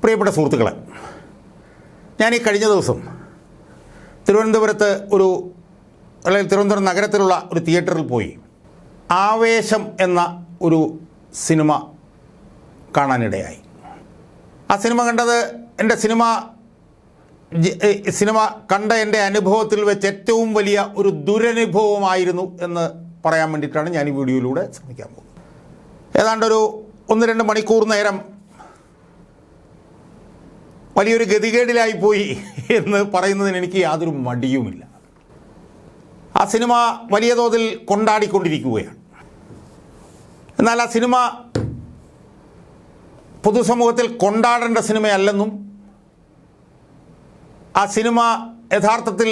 പ്രിയപ്പെട്ട സുഹൃത്തുക്കളെ, ഞാൻ ഈ കഴിഞ്ഞ ദിവസം തിരുവനന്തപുരത്ത് അല്ലെങ്കിൽ തിരുവനന്തപുരം നഗരത്തിലുള്ള ഒരു തിയേറ്ററിൽ പോയി ആവേശം എന്ന ഒരു സിനിമ കാണാനിടയായി. ആ സിനിമ കണ്ടത് സിനിമ കണ്ട എൻ്റെ അനുഭവത്തിൽ വെച്ച് ഏറ്റവും വലിയ ഒരു ദുരനുഭവമായിരുന്നു എന്ന് പറയാൻ വേണ്ടിയിട്ടാണ് ഞാൻ ഈ വീഡിയോയിലൂടെ ശ്രമിക്കാൻ പോകുന്നത്. ഏതാണ്ടൊരു 1-2 മണിക്കൂർ നേരം വലിയൊരു ഗതികേടിലായിപ്പോയി എന്ന് പറയുന്നതിന് എനിക്ക് യാതൊരു മടിയുമില്ല. ആ സിനിമ വലിയ തോതിൽ കൊണ്ടാടിക്കൊണ്ടിരിക്കുകയാണ്. എന്നാൽ ആ സിനിമ പൊതുസമൂഹത്തിൽ കൊണ്ടാടേണ്ട സിനിമയല്ലെന്നും ആ സിനിമ യഥാർത്ഥത്തിൽ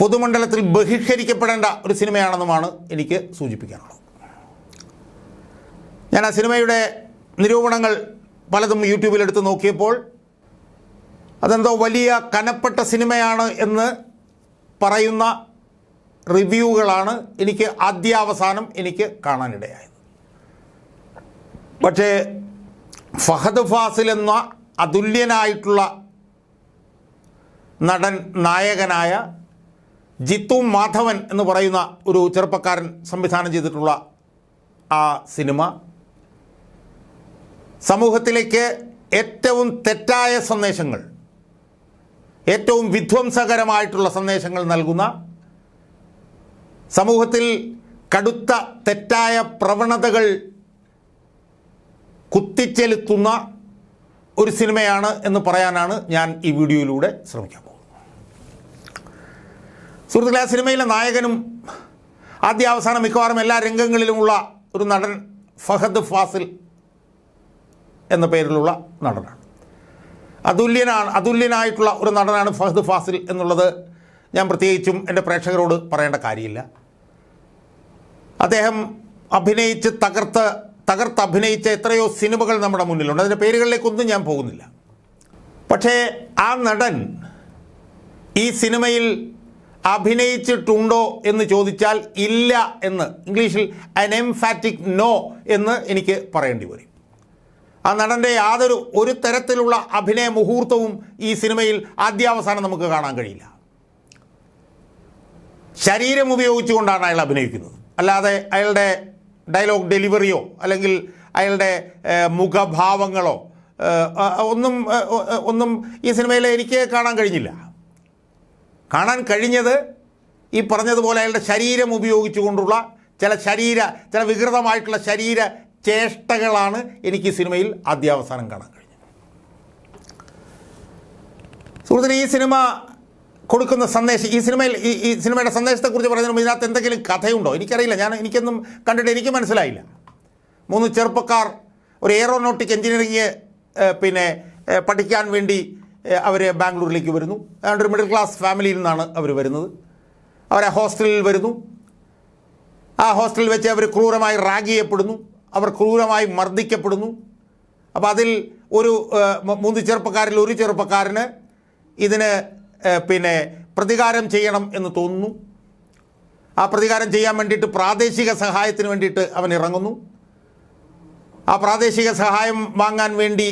പൊതുമണ്ഡലത്തിൽ ബഹിഷ്കരിക്കപ്പെടേണ്ട ഒരു സിനിമയാണെന്നുമാണ് എനിക്ക് സൂചിപ്പിക്കാനുള്ളത്. ഞാൻ ആ സിനിമയുടെ നിരൂപണങ്ങൾ പലതും യൂട്യൂബിലെടുത്ത് നോക്കിയപ്പോൾ അതെന്തോ വലിയ കനപ്പെട്ട സിനിമയാണ് എന്ന് പറയുന്ന റിവ്യൂകളാണ് എനിക്ക് ആദ്യാവസാനം കാണാനിടയായത്. പക്ഷേ ഫഹദ് ഫാസിൽ എന്ന അതുല്യനായിട്ടുള്ള നടൻ, നായകനായ ജിത്തു മാധവൻ എന്ന് പറയുന്ന ഒരു ചെറുപ്പക്കാരൻ സംവിധാനം ചെയ്തിട്ടുള്ള ആ സിനിമ സമൂഹത്തിലേക്ക് ഏറ്റവും തെറ്റായ സന്ദേശങ്ങൾ, ഏറ്റവും വിധ്വംസകരമായിട്ടുള്ള സന്ദേശങ്ങൾ നൽകുന്ന, സമൂഹത്തിൽ കടുത്ത തെറ്റായ പ്രവണതകൾ കുത്തിച്ചെലുത്തുന്ന ഒരു സിനിമയാണ് എന്ന് പറയാനാണ് ഞാൻ ഈ വീഡിയോയിലൂടെ ശ്രമിക്കാൻ പോകുന്നത്. സുഹൃത്തുക്കളെ, ആ സിനിമയിലെ നായകനും ആദ്യാവസാനം മിക്കവാറും എല്ലാ രംഗങ്ങളിലുമുള്ള ഒരു നടൻ ഫഹദ് ഫാസിൽ എന്ന പേരിലുള്ള നടനാണ്. അതുല്യനായിട്ടുള്ള ഒരു നടനാണ് ഫഹദ് ഫാസിൽ എന്നുള്ളത് ഞാൻ പ്രത്യേകിച്ചും എൻ്റെ പ്രേക്ഷകരോട് പറയേണ്ട കാര്യമില്ല. അദ്ദേഹം തകർത്തഭിനയിച്ച എത്രയോ സിനിമകൾ നമ്മുടെ മുന്നിലുണ്ട്. അതിൻ്റെ പേരുകളിലേക്കൊന്നും ഞാൻ പോകുന്നില്ല. പക്ഷേ ആ നടൻ ഈ സിനിമയിൽ അഭിനയിച്ചിട്ടുണ്ടോ എന്ന് ചോദിച്ചാൽ ഇല്ല എന്ന്, ഇംഗ്ലീഷിൽ an emphatic no എന്ന് എനിക്ക് പറയേണ്ടി വരും. ആ നടൻ്റെ ഒരു തരത്തിലുള്ള അഭിനയ മുഹൂർത്തവും ഈ സിനിമയിൽ ആദ്യാവസാനം നമുക്ക് കാണാൻ കഴിയില്ല. ശരീരം ഉപയോഗിച്ചുകൊണ്ടാണ് അയാൾ അഭിനയിക്കുന്നത്, അല്ലാതെ അയാളുടെ ഡയലോഗ് ഡെലിവറിയോ അല്ലെങ്കിൽ അയാളുടെ മുഖഭാവങ്ങളോ ഒന്നും ഈ സിനിമയിൽ എനിക്ക് കാണാൻ കഴിഞ്ഞില്ല. കാണാൻ കഴിഞ്ഞത് ഈ പറഞ്ഞതുപോലെ അയാളുടെ ശരീരം ഉപയോഗിച്ചുകൊണ്ടുള്ള ചില വികൃതമായിട്ടുള്ള ശരീര ചേഷ്ടകളാണ് എനിക്ക് ഈ സിനിമയിൽ ആദ്യാവസാനം കാണാൻ കഴിഞ്ഞത്. സുഹൃത്തുക്കളെ, ഈ സിനിമ കൊടുക്കുന്ന സന്ദേശം, ഈ സിനിമയുടെ സന്ദേശത്തെക്കുറിച്ച് പറയുന്നതിന് ഇതിനകത്ത് എന്തെങ്കിലും കഥയുണ്ടോ എനിക്കറിയില്ല. എനിക്കൊന്നും കണ്ടിട്ട് എനിക്ക് മനസ്സിലായില്ല. 3 ചെറുപ്പക്കാർ ഒരു എയറോനോട്ടിക് എഞ്ചിനീയറിംഗ് പഠിക്കാൻ വേണ്ടി അവർ ബാംഗ്ലൂരിലേക്ക് വരുന്നു. അതുകൊണ്ട് ഒരു മിഡിൽ ക്ലാസ് ഫാമിലിയിൽ നിന്നാണ് അവർ വരുന്നത്. അവരെ ഹോസ്റ്റലിൽ വരുന്നു. ആ ഹോസ്റ്റലിൽ വെച്ച് അവർ ക്രൂരമായി റാഗ് ചെയ്യപ്പെടുന്നു, അവർ ക്രൂരമായി മർദ്ദിക്കപ്പെടുന്നു. അപ്പോൾ അതിൽ 3 ചെറുപ്പക്കാരിൽ ഒരു ചെറുപ്പക്കാരന് ഇതിന് പ്രതികാരം ചെയ്യണം എന്ന് തോന്നുന്നു. ആ പ്രതികാരം ചെയ്യാൻ വേണ്ടിയിട്ട് പ്രാദേശിക സഹായത്തിന് വേണ്ടിയിട്ട് അവൻ ഇറങ്ങുന്നു. ആ പ്രാദേശിക സഹായം വാങ്ങാൻ വേണ്ടി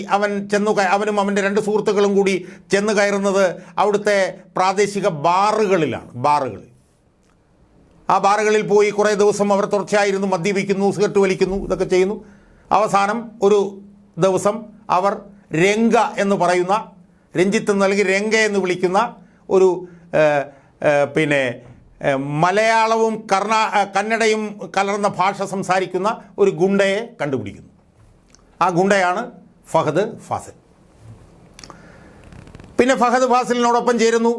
അവനും അവൻ്റെ 2 സുഹൃത്തുക്കളും കൂടി ചെന്ന് കയറുന്നത് അവിടുത്തെ പ്രാദേശിക ബാറുകളിൽ. ആ ബാറുകളിൽ പോയി കുറേ ദിവസം അവർ തുടർച്ചയായിരുന്നു മദ്യപിക്കുന്നു, സിഗരറ്റ് വലിക്കുന്നു, ഇതൊക്കെ ചെയ്യുന്നു. അവസാനം ഒരു ദിവസം അവർ രംഗ എന്ന് പറയുന്ന, രഞ്ജിത്ത് അല്ലെങ്കിൽ രംഗ എന്ന് വിളിക്കുന്ന ഒരു മലയാളവും കന്നഡയും കലർന്ന ഭാഷ സംസാരിക്കുന്ന ഒരു ഗുണ്ടയെ കണ്ടുപിടിക്കുന്നു. ആ ഗുണ്ടയാണ് ഫഹദ് ഫാസിൽ. പിന്നെ ഫഹദ് ഫാസിലിനോടൊപ്പം ചേരുന്നു.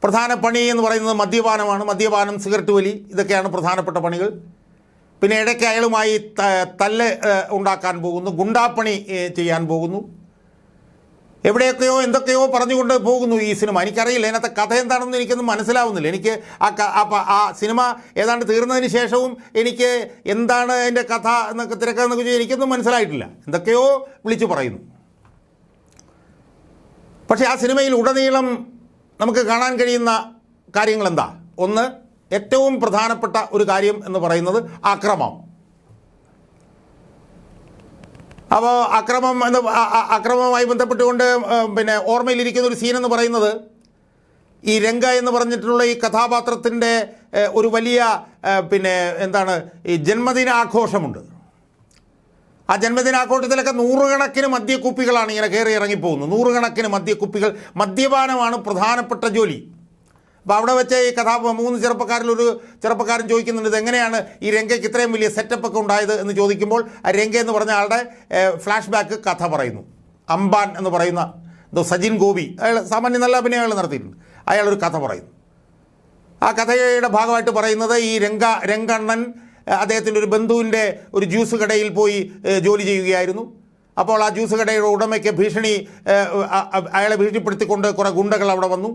പ്രധാന പണി എന്ന് പറയുന്നത് മദ്യപാനമാണ്. മദ്യപാനം, സിഗരറ്റ് വലി, ഇതൊക്കെയാണ് പ്രധാനപ്പെട്ട പണികൾ. പിന്നെ ഇടയ്ക്ക് അയാളുമായി തല്ല് ഉണ്ടാക്കാൻ പോകുന്നു, ഗുണ്ടാപ്പണി ചെയ്യാൻ പോകുന്നു. എവിടെയൊക്കെയോ എന്തൊക്കെയോ പറഞ്ഞുകൊണ്ട് പോകുന്നു ഈ സിനിമ. എനിക്കറിയില്ല ഇതിനകത്തെ കഥ എന്താണെന്ന് എനിക്കൊന്നും മനസ്സിലാവുന്നില്ല. എനിക്ക് ആ സിനിമ ഏതാണ്ട് തീർന്നതിന് ശേഷവും എനിക്ക് എന്താണ് അതിൻ്റെ കഥ എന്നൊക്കെ തിരക്കെന്നൊക്കെ ചോദിച്ചാൽ എനിക്കൊന്നും മനസ്സിലായിട്ടില്ല. എന്തൊക്കെയോ വിളിച്ചു പറയുന്നു. പക്ഷേ ആ സിനിമയിൽ ഉടനീളം നമുക്ക് കാണാൻ കഴിയുന്ന കാര്യങ്ങൾ എന്താ? ഒന്ന്, ഏറ്റവും പ്രധാനപ്പെട്ട ഒരു കാര്യം എന്ന് പറയുന്നത് അക്രമം. അപ്പോൾ അക്രമവുമായി ബന്ധപ്പെട്ടുകൊണ്ട് പിന്നെ ഓർമ്മയിലിരിക്കുന്ന ഒരു സീനെന്ന് പറയുന്നത് ഈ രംഗ എന്ന് പറഞ്ഞിട്ടുള്ള ഈ കഥാപാത്രത്തിൻ്റെ ഒരു വലിയ പിന്നെ എന്താണ് ഈ ജന്മദിനാഘോഷമുണ്ട്. ആ ജന്മദിനാഘോഷത്തിലൊക്കെ നൂറുകണക്കിന് മദ്യക്കുപ്പികളാണ് ഇങ്ങനെ കയറി ഇറങ്ങിപ്പോകുന്നത്. നൂറുകണക്കിന് മദ്യക്കുപ്പികൾ. മദ്യപാനമാണ് പ്രധാനപ്പെട്ട ജോലി. അപ്പോൾ അവിടെ വെച്ച് ഈ മൂന്ന് ചെറുപ്പക്കാരിലൊരു ചെറുപ്പക്കാരൻ ചോദിക്കുന്നുണ്ട്, ഇതെങ്ങനെയാണ് ഈ രംഗയ്ക്ക് ഇത്രയും വലിയ സെറ്റപ്പൊക്കെ ഉണ്ടായത് എന്ന് ചോദിക്കുമ്പോൾ ആ രംഗ എന്ന് പറഞ്ഞ ആളുടെ ഫ്ലാഷ് ബാക്ക് കഥ പറയുന്നു. അംബാൻ എന്ന് പറയുന്ന സജിൻ ഗോപി, അയാൾ സാമാന്യം നല്ല അഭിനയങ്ങൾ നടത്തിയിട്ടുണ്ട്. അയാളൊരു കഥ പറയുന്നു. ആ കഥയുടെ ഭാഗമായിട്ട് പറയുന്നത് ഈ രംഗണ്ണൻ അദ്ദേഹത്തിൻ്റെ ഒരു ബന്ധുവിൻ്റെ ഒരു ജ്യൂസ് കടയിൽ പോയി ജോലി ചെയ്യുകയായിരുന്നു. അപ്പോൾ ആ ജ്യൂസ് കടയുടെ ഉടമയ്ക്ക് അയാളെ ഭീഷണിപ്പെടുത്തിക്കൊണ്ട് കുറേ ഗുണ്ടകൾ അവിടെ വന്നു.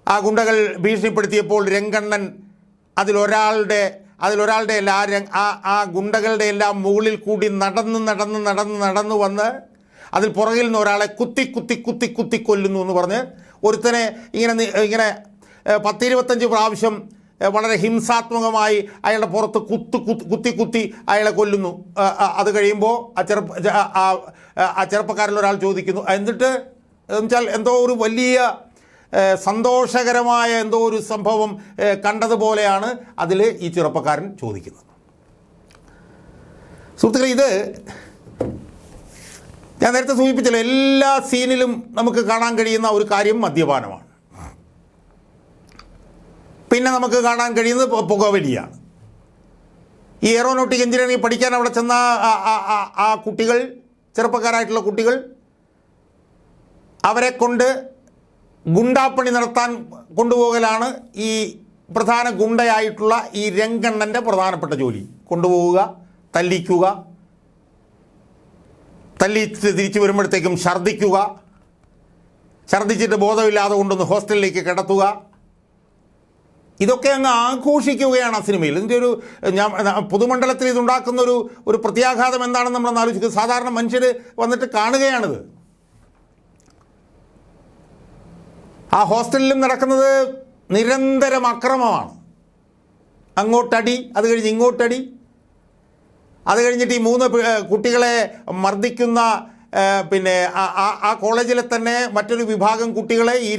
ആ ഗുണ്ടകൾ ഭീഷണിപ്പെടുത്തിയപ്പോൾ രംഗണ്ണൻ അതിലൊരാളുടെ ആ ഗുണ്ടകളുടെ എല്ലാം മുകളിൽ കൂടി നടന്ന് വന്ന് അതിൽ പുറകിൽ നിന്ന് ഒരാളെ കുത്തി കൊല്ലുന്നു എന്ന് പറഞ്ഞ് ഒരുത്തനെ ഇങ്ങനെ 10-25 പ്രാവശ്യം വളരെ ഹിംസാത്മകമായി അയാളുടെ പുറത്ത് കുത്തി അയാളെ കൊല്ലുന്നു. അത് കഴിയുമ്പോൾ ആ ചെറുപ്പക്കാരിലൊരാൾ ചോദിക്കുന്നു, എന്നിട്ട് എന്നുവെച്ചാൽ എന്തോ ഒരു വലിയ സന്തോഷകരമായ എന്തോ ഒരു സംഭവം കണ്ടതുപോലെയാണ് അതിൽ ഈ ചെറുപ്പക്കാരൻ ചോദിക്കുന്നത്. സുഹൃത്തുക്കളെ, ഇത് ഞാൻ നേരത്തെ സൂചിപ്പിച്ചല്ലോ, എല്ലാ സീനിലും നമുക്ക് കാണാൻ കഴിയുന്ന ഒരു കാര്യം മദ്യപാനമാണ്. പിന്നെ നമുക്ക് കാണാൻ കഴിയുന്നത് പുകവലിയാണ്. ഈ എയറോനോട്ടിക് എഞ്ചിനീയറിംഗ് പഠിക്കാൻ അവിടെ ചെന്ന ആ കുട്ടികൾ, ചെറുപ്പക്കാരായിട്ടുള്ള കുട്ടികൾ, അവരെ കൊണ്ട് ഗുണ്ടാപ്പണി നടത്താൻ കൊണ്ടുപോകലാണ് ഈ പ്രധാന ഗുണ്ടയായിട്ടുള്ള ഈ രംഗണ്ണൻ്റെ പ്രധാനപ്പെട്ട ജോലി. കൊണ്ടുപോവുക, തല്ലിക്കുക, തിരിച്ചു വരുമ്പോഴത്തേക്കും ഛർദ്ദിച്ചിട്ട് ബോധമില്ലാതെ കൊണ്ടൊന്ന് ഹോസ്റ്റലിലേക്ക് കിടത്തുക. ഇതൊക്കെ അങ്ങ് ആഘോഷിക്കുകയാണ് ആ സിനിമയിൽ. ഇതിൻ്റെ പൊതുമണ്ഡലത്തിൽ ഇതുണ്ടാക്കുന്ന ഒരു പ്രത്യാഘാതം എന്താണെന്ന് നമ്മളൊന്ന് ആലോചിക്കുക. സാധാരണ മനുഷ്യർ വന്നിട്ട് കാണുകയാണിത്. ആ ഹോസ്റ്റലിലും നടക്കുന്നത് നിരന്തരം അക്രമമാണ്. അങ്ങോട്ടടി, അത് കഴിഞ്ഞ് ഇങ്ങോട്ടടി, അത് കഴിഞ്ഞിട്ട് ഈ 3 കുട്ടികളെ മർദ്ദിക്കുന്ന പിന്നെ ആ കോളേജിലെ തന്നെ മറ്റൊരു വിഭാഗം കുട്ടികളെ ഈ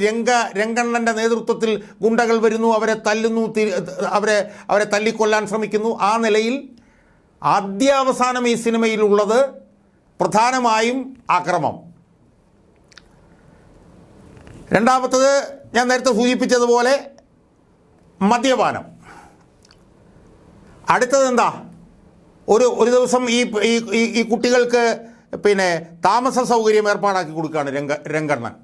രംഗണ്ണൻ്റെ നേതൃത്വത്തിൽ ഗുണ്ടകൾ വരുന്നു, അവരെ തല്ലുന്നു, അവരെ തല്ലിക്കൊല്ലാൻ ശ്രമിക്കുന്നു. ആ നിലയിൽ ആദ്യാവസാനം ഈ സിനിമയിലുള്ളത് പ്രധാനമായും അക്രമം. രണ്ടാമത്തത് ഞാൻ നേരത്തെ സൂചിപ്പിച്ചതുപോലെ മദ്യപാനം. അടുത്തത് എന്താ, ഒരു ദിവസം ഈ കുട്ടികൾക്ക് പിന്നെ താമസ സൗകര്യം ഏർപ്പാടാക്കി കൊടുക്കുകയാണ് രംഗണ്ണൻ.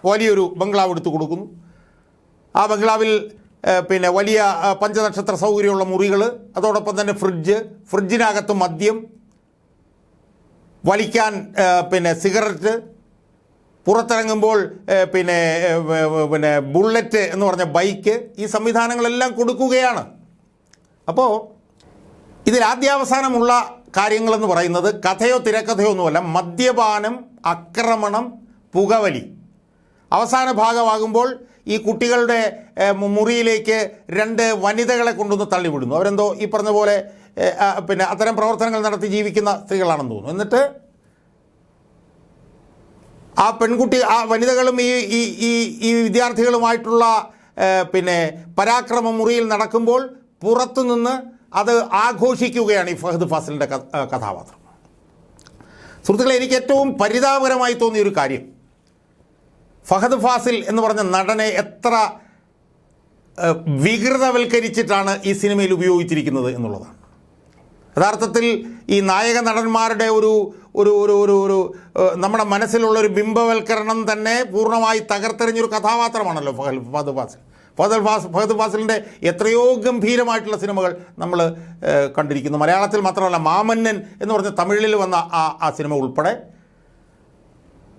വലിയൊരു ബംഗ്ലാവ് എടുത്തു കൊടുക്കുന്നു. ആ ബംഗ്ലാവിൽ പിന്നെ വലിയ പഞ്ചനക്ഷത്ര സൗകര്യമുള്ള മുറികൾ, അതോടൊപ്പം തന്നെ ഫ്രിഡ്ജിനകത്ത് മദ്യം, വലിക്കാൻ പിന്നെ സിഗരറ്റ്, പുറത്തിറങ്ങുമ്പോൾ പിന്നെ ബുള്ളറ്റ് എന്ന് പറഞ്ഞ ബൈക്ക്, ഈ സംവിധാനങ്ങളെല്ലാം കൊടുക്കുകയാണ്. അപ്പോൾ ഇതിൽ ആദ്യാവസാനമുള്ള കാര്യങ്ങളെന്ന് പറയുന്നത് കഥയോ തിരക്കഥയോ ഒന്നുമല്ല, മദ്യപാനം, ആക്രമണം, പുകവലി. അവസാന ഭാഗമാകുമ്പോൾ ഈ കുട്ടികളുടെ മുറിയിലേക്ക് 2 വനിതകളെ കൊണ്ടുവന്ന് തള്ളിവിടുന്നു. അവരെന്തോ ഈ പറഞ്ഞ പോലെ പിന്നെ അത്തരം പ്രവർത്തനങ്ങൾ നടത്തി ജീവിക്കുന്ന സ്ത്രീകളാണെന്ന് തോന്നുന്നു. എന്നിട്ട് ആ വനിതകളും ഈ വിദ്യാർത്ഥികളുമായിട്ടുള്ള പിന്നെ പരാക്രമ മുറിയിൽ നടക്കുമ്പോൾ പുറത്തുനിന്ന് അത് ആഘോഷിക്കുകയാണ് ഈ ഫഹദ് ഫാസിലിൻ്റെ കഥാപാത്രം. സുഹൃത്തുക്കളെ, എനിക്ക് ഏറ്റവും പരിതാപകരമായി തോന്നിയൊരു കാര്യം, ഫഹദ് ഫാസിൽ എന്ന് പറഞ്ഞ നടനെ എത്ര വികൃതവൽക്കരിച്ചിട്ടാണ് ഈ സിനിമയിൽ ഉപയോഗിച്ചിരിക്കുന്നത് എന്നുള്ളതാണ്. യഥാർത്ഥത്തിൽ ഈ നായക നടന്മാരുടെ ഒരു നമ്മുടെ മനസ്സിലുള്ളൊരു ബിംബവൽക്കരണം തന്നെ പൂർണ്ണമായി തകർത്തെറിഞ്ഞൊരു കഥാപാത്രമാണല്ലോ ഫഹദ് ഫാസിൽ. ഫഹദ് ഫാസിലിൻ്റെ എത്രയോ ഗംഭീരമായിട്ടുള്ള സിനിമകൾ നമ്മൾ കണ്ടിരിക്കുന്നു. മലയാളത്തിൽ മാത്രമല്ല, മാമന്നൻ എന്ന് പറഞ്ഞ തമിഴിൽ വന്ന ആ സിനിമ ഉൾപ്പെടെ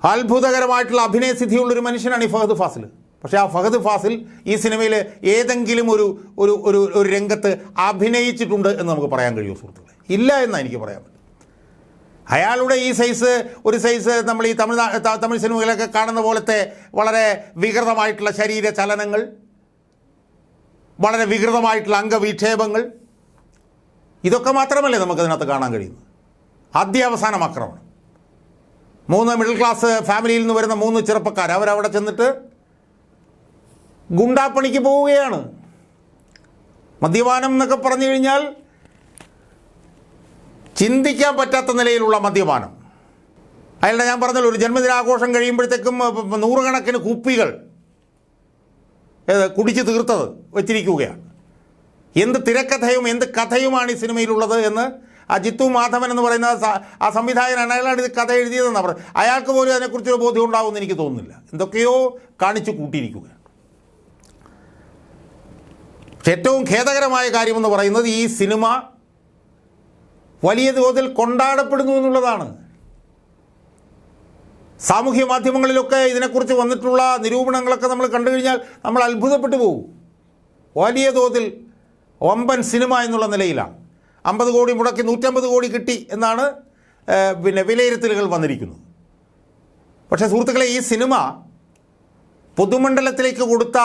അത്ഭുതകരമായിട്ടുള്ള അഭിനയസിദ്ധിയുള്ളൊരു മനുഷ്യനാണ് ഈ ഫഹദ് ഫാസിൽ. പക്ഷേ ആ ഫഹദ് ഫാസിൽ ഈ സിനിമയിൽ ഏതെങ്കിലും ഒരു രംഗത്ത് അഭിനയിച്ചിട്ടുണ്ട് എന്ന് നമുക്ക് പറയാൻ കഴിയുമോ സുഹൃത്തുക്കളെ? ഇല്ല എന്നാണ് എനിക്ക് പറയാൻ പറ്റും. അയാളുടെ ഈ ഒരു സൈസ് നമ്മൾ ഈ തമിഴ് സിനിമകളൊക്കെ കാണുന്ന പോലത്തെ വളരെ വികൃതമായിട്ടുള്ള ശരീര ചലനങ്ങൾ, വളരെ വികൃതമായിട്ടുള്ള അംഗവിക്ഷേപങ്ങൾ, ഇതൊക്കെ മാത്രമല്ലേ നമുക്കതിനകത്ത് കാണാൻ കഴിയുന്നത്. ആദ്യാവസാനം ആക്രമണം. 3 മിഡിൽ ക്ലാസ് ഫാമിലിയിൽ നിന്ന് വരുന്ന 3 ചെറുപ്പക്കാർ അവരവിടെ ചെന്നിട്ട് ഗുണ്ടാപ്പണിക്ക് പോവുകയാണ്. മദ്യപാനം എന്നൊക്കെ പറഞ്ഞു കഴിഞ്ഞാൽ ചിന്തിക്കാൻ പറ്റാത്ത നിലയിലുള്ള മദ്യപാനം. അയാളുടെ ഞാൻ പറഞ്ഞല്ലോ, ഒരു ജന്മദിനാഘോഷം കഴിയുമ്പോഴത്തേക്കും 100 കണക്കിന് കുപ്പികൾ കുടിച്ച് തീർത്തത് വെച്ചിരിക്കുകയാണ്. എന്ത് തിരക്കഥയും എന്ത് കഥയുമാണ് ഈ സിനിമയിലുള്ളത് എന്ന് ആ ജിത്തു മാധവൻ എന്ന് പറയുന്ന ആ സംവിധായകനാണ്, അയാളാണ് ഇത് കഥ എഴുതിയതെന്നാണ് പറഞ്ഞത്. അയാൾക്ക് പോലും അതിനെക്കുറിച്ചൊരു ബോധ്യം ഉണ്ടാവുമെന്ന് എനിക്ക് തോന്നുന്നില്ല. എന്തൊക്കെയോ കാണിച്ചു കൂട്ടിയിരിക്കുകയാണ്. പക്ഷെ ഏറ്റവും ഖേദകരമായ കാര്യമെന്ന് പറയുന്നത് ഈ സിനിമ വലിയ തോതിൽ കൊണ്ടാടപ്പെടുന്നു എന്നുള്ളതാണ്. സാമൂഹ്യ മാധ്യമങ്ങളിലൊക്കെ ഇതിനെക്കുറിച്ച് വന്നിട്ടുള്ള നിരൂപണങ്ങളൊക്കെ നമ്മൾ കണ്ടു കഴിഞ്ഞാൽ നമ്മൾ അത്ഭുതപ്പെട്ടു പോകും. വലിയ തോതിൽ വമ്പൻ സിനിമ എന്നുള്ള നിലയിലാണ്. 50 കോടി മുടക്കി 150 കോടി കിട്ടി എന്നാണ് വിലയിരുത്തലുകൾ വന്നിരിക്കുന്നത്. പക്ഷേ സുഹൃത്തുക്കളെ, ഈ സിനിമ പൊതുമണ്ഡലത്തിലേക്ക് കൊടുത്ത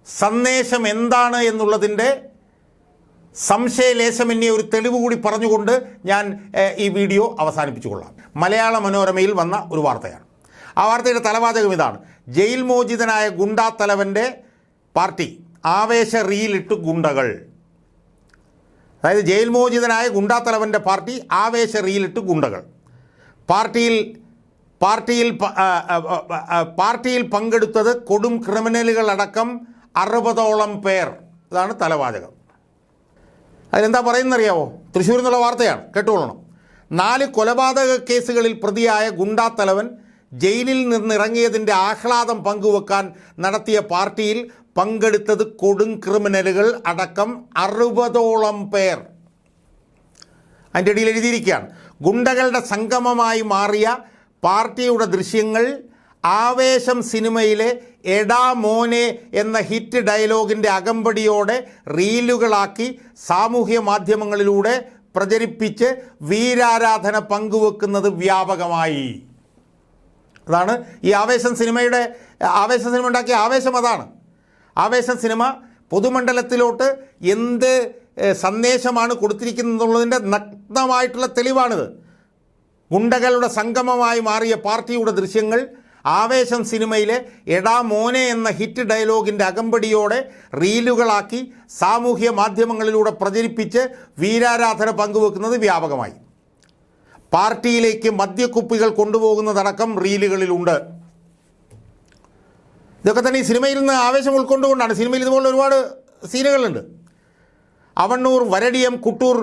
സന്ദേശം എന്താണ് എന്നുള്ളതിൻ്റെ സംശയലേശമന്യേ ഒരു തെളിവ് കൂടി പറഞ്ഞുകൊണ്ട് ഞാൻ ഈ വീഡിയോ അവസാനിപ്പിച്ചുകൊള്ളാം. മലയാള മനോരമയിൽ വന്ന ഒരു വാർത്തയാണ്. ആ വാർത്തയുടെ തലവാചകം ഇതാണ്: ജയിൽ മോചിതനായ ഗുണ്ടാ തലവൻ്റെ പാർട്ടി ആവേശ റീലിട്ട് ഗുണ്ടകൾ. അതായത് ജയിൽ മോചിതനായ ഗുണ്ടാ തലവൻ്റെ പാർട്ടി ആവേശ റീലിട്ട് ഗുണ്ടകൾ. പാർട്ടിയിൽ പങ്കെടുത്തത് കൊടും ക്രിമിനലുകളടക്കം 60ഓളം പേർ. ഇതാണ് തലവാചകം. അതിലെന്താ പറയുന്നറിയാവോ? തൃശ്ശൂരിൽ നിന്നുള്ള വാർത്തയാണ്, കേട്ടുകൊള്ളണം. 4 കൊലപാതക കേസുകളിൽ പ്രതിയായ ഗുണ്ടാ തലവൻ ജയിലിൽ നിന്നിറങ്ങിയതിൻ്റെ ആഹ്ലാദം പങ്കുവെക്കാൻ നടത്തിയ പാർട്ടിയിൽ പങ്കെടുത്തത് കൊടും ക്രിമിനലുകൾ അടക്കം 60ഓളം പേർ. അതിൻ്റെ ഇടയിൽ എഴുതിയിരിക്കുകയാണ്: ഗുണ്ടകളുടെ സംഗമമായി മാറിയ പാർട്ടിയുടെ ദൃശ്യങ്ങൾ ആവേശം സിനിമയിലെ എടാ മോനെ എന്ന ഹിറ്റ് ഡയലോഗിൻ്റെ അകമ്പടിയോടെ റീലുകളാക്കി സാമൂഹ്യ മാധ്യമങ്ങളിലൂടെ പ്രചരിപ്പിച്ച് വീരാരാധന പങ്കുവെക്കുന്നത് വ്യാപകമായി. അതാണ് ഈ ആവേശം സിനിമ ഉണ്ടാക്കിയ ആവേശം. അതാണ് ആവേശം സിനിമ പൊതുമണ്ഡലത്തിലോട്ട് എന്ത് സന്ദേശമാണ് കൊടുത്തിരിക്കുന്നതെന്നുള്ളതിൻ്റെ നഗ്നമായിട്ടുള്ള തെളിവാണിത്. ഗുണ്ടകളുടെ സംഗമമായി മാറിയ പാർട്ടിയുടെ ദൃശ്യങ്ങൾ ആവേശം സിനിമയിലെ എടാ മോനെ എന്ന ഹിറ്റ് ഡയലോഗിൻ്റെ അകമ്പടിയോടെ റീലുകളാക്കി സാമൂഹ്യ മാധ്യമങ്ങളിലൂടെ പ്രചരിപ്പിച്ച് വീരാരാധന പങ്കുവെക്കുന്നത് വ്യാപകമായി. പാർട്ടിയിലേക്ക് മദ്യക്കുപ്പികൾ കൊണ്ടുപോകുന്നതടക്കം റീലുകളിലുണ്ട്. ഇതൊക്കെ തന്നെ ഈ സിനിമയിൽ നിന്ന് ആവേശം ഉൾക്കൊണ്ടുകൊണ്ടാണ്. സിനിമയിൽ ഇതുപോലെ ഒരുപാട് സീനുകളുണ്ട്. അവണ്ണൂർ, വരടിയം, കുട്ടൂർ,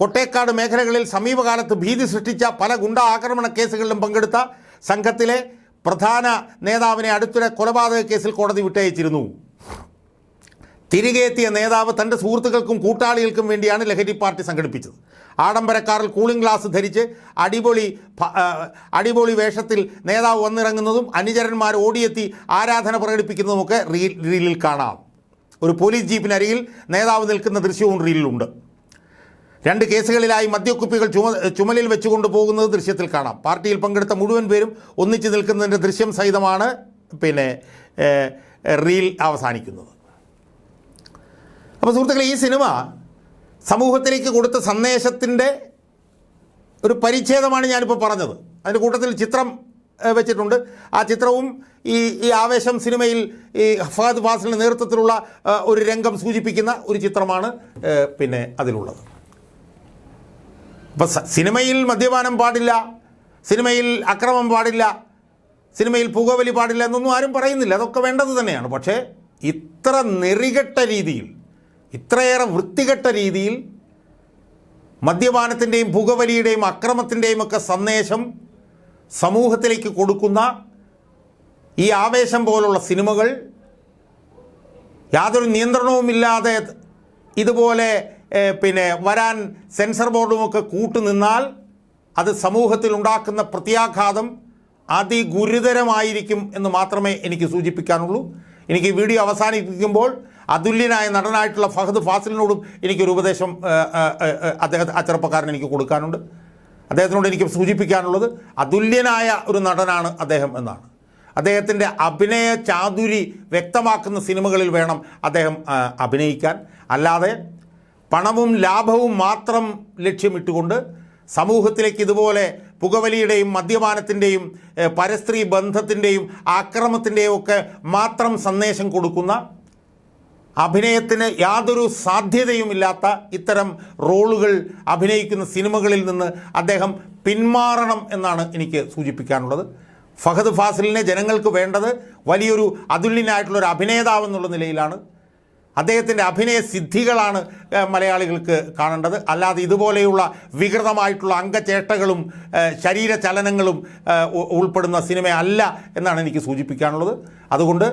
കൊട്ടേക്കാട് മേഖലകളിൽ സമീപകാലത്ത് ഭീതി സൃഷ്ടിച്ച പല ഗുണ്ടാ ആക്രമണ കേസുകളിലും പങ്കെടുത്ത സംഘത്തിലെ പ്രധാന നേതാവിനെ അടുത്തിടെ കൊലപാതക കേസിൽ കോടതി വിട്ടയച്ചിരുന്നു. തിരികെ എത്തിയ നേതാവ് തൻ്റെ സുഹൃത്തുക്കൾക്കും കൂട്ടാളികൾക്കും വേണ്ടിയാണ് ലഹരി പാർട്ടി സംഘടിപ്പിച്ചത്. ആഡംബരക്കാറിൽ കൂളിംഗ് ഗ്ലാസ് ധരിച്ച് അടിപൊളി വേഷത്തിൽ നേതാവ് വന്നിറങ്ങുന്നതും അനുചരന്മാർ ഓടിയെത്തി ആരാധന പ്രകടിപ്പിക്കുന്നതുമൊക്കെ റീലിൽ കാണാം. ഒരു പോലീസ് ജീപ്പിനരികിൽ നേതാവ് നിൽക്കുന്ന ദൃശ്യവും റീലിലുണ്ട്. 2 കേസുകളിലായി മദ്യക്കുപ്പികൾ ചുമലിൽ വെച്ചുകൊണ്ട് പോകുന്നത് ദൃശ്യത്തിൽ കാണാം. പാർട്ടിയിൽ പങ്കെടുത്ത മുഴുവൻ പേരും ഒന്നിച്ച് നിൽക്കുന്നതിൻ്റെ ദൃശ്യം സഹിതമാണ് റീൽ അവസാനിക്കുന്നത്. അപ്പോൾ സുഹൃത്തുക്കളെ, ഈ സിനിമ സമൂഹത്തിലേക്ക് കൊടുത്ത സന്ദേശത്തിൻ്റെ ഒരു പരിച്ഛേദമാണ് ഞാനിപ്പോൾ പറഞ്ഞത്. അതിൻ്റെ കൂട്ടത്തിൽ ചിത്രം വെച്ചിട്ടുണ്ട്. ആ ചിത്രവും ഈ ആവേശം സിനിമയിൽ ഈ ഫഹദ് ഫാസിലിൻ്റെ നേതൃത്വത്തിലുള്ള ഒരു രംഗം സൂചിപ്പിക്കുന്ന ഒരു ചിത്രമാണ് അതിലുള്ളത്. അപ്പോൾ സിനിമയിൽ മദ്യപാനം പാടില്ല, സിനിമയിൽ അക്രമം പാടില്ല, സിനിമയിൽ പുകവലി പാടില്ല എന്നൊന്നും ആരും പറയുന്നില്ല. അതൊക്കെ വേണ്ടത് തന്നെയാണ്. പക്ഷേ ഇത്ര നെറികെട്ട രീതിയിൽ, ഇത്രയേറെ വൃത്തികെട്ട രീതിയിൽ മദ്യപാനത്തിൻ്റെയും പുകവലിയുടെയും അക്രമത്തിൻ്റെയും ഒക്കെ സന്ദേശം സമൂഹത്തിലേക്ക് കൊടുക്കുന്ന ഈ ആവേശം പോലുള്ള സിനിമകൾ യാതൊരു നിയന്ത്രണവുമില്ലാതെ ഇതുപോലെ വരാൻ സെൻസർ ബോർഡുമൊക്കെ കൂട്ടുനിന്നാൽ അത് സമൂഹത്തിൽ ഉണ്ടാക്കുന്ന പ്രത്യാഘാതം അതിഗുരുതരമായിരിക്കും എന്ന് മാത്രമേ എനിക്ക് സൂചിപ്പിക്കാനുള്ളൂ. എനിക്ക് ഈ വീഡിയോ അവസാനിപ്പിക്കുമ്പോൾ അതുല്യനായ നടനായിട്ടുള്ള ഫഹദ് ഫാസിലിനോടും എനിക്കൊരു ഉപദേശം ആ ചെറുപ്പക്കാരൻ എനിക്ക് കൊടുക്കാനുണ്ട്. അദ്ദേഹത്തിനോട് എനിക്ക് സൂചിപ്പിക്കാനുള്ളത് അതുല്യനായ ഒരു നടനാണ് അദ്ദേഹം എന്നാണ്. അദ്ദേഹത്തിൻ്റെ അഭിനയ ചാതുരി വ്യക്തമാക്കുന്ന സിനിമകളിൽ വേണം അദ്ദേഹം അഭിനയിക്കാൻ. അല്ലാതെ പണവും ലാഭവും മാത്രം ലക്ഷ്യമിട്ടുകൊണ്ട് സമൂഹത്തിലേക്ക് ഇതുപോലെ പുകവലിയുടെയും മദ്യപാനത്തിൻ്റെയും പരസ്ത്രീ ബന്ധത്തിൻ്റെയും ആക്രമത്തിൻ്റെയും ഒക്കെ മാത്രം സന്ദേശം കൊടുക്കുന്ന, അഭിനയത്തിന് യാതൊരു സാധ്യതയുമില്ലാത്ത ഇത്തരം റോളുകൾ അഭിനയിക്കുന്ന സിനിമകളിൽ നിന്ന് അദ്ദേഹം പിന്മാറണം എന്നാണ് എനിക്ക് സൂചിപ്പിക്കാനുള്ളത്. ഫഹദ് ഫാസിലിനെ ജനങ്ങൾക്ക് വേണ്ടത് വലിയൊരു അതുല്യനായിട്ടുള്ളൊരു അഭിനേതാവെന്നുള്ള നിലയിലാണ്. അദ്ദേഹത്തിൻ്റെ അഭിനയ സിദ്ധികളാണ് മലയാളികൾക്ക് കാണേണ്ടത്. അല്ലാതെ ഇതുപോലെയുള്ള വികൃതമായിട്ടുള്ള അംഗചേഷ്ടകളും ശരീരചലനങ്ങളും ഉൾപ്പെടുന്ന സിനിമ അല്ല എന്നാണ് എനിക്ക് സൂചിപ്പിക്കാനുള്ളത്. അതുകൊണ്ട്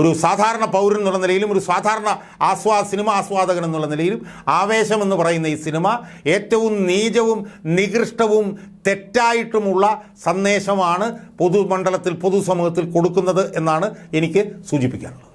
ഒരു സാധാരണ പൗരൻ എന്നുള്ള നിലയിലും ഒരു സാധാരണ സിനിമ ആസ്വാദകൻ എന്നുള്ള നിലയിലും ആവേശം എന്ന് പറയുന്ന ഈ സിനിമ ഏറ്റവും നീചവും നികൃഷ്ടവും തെറ്റായിട്ടുമുള്ള സന്ദേശമാണ് പൊതുമണ്ഡലത്തിൽ പൊതുസമൂഹത്തിൽ കൊടുക്കുന്നത് എന്നാണ് എനിക്ക് സൂചിപ്പിക്കാനുള്ളത്.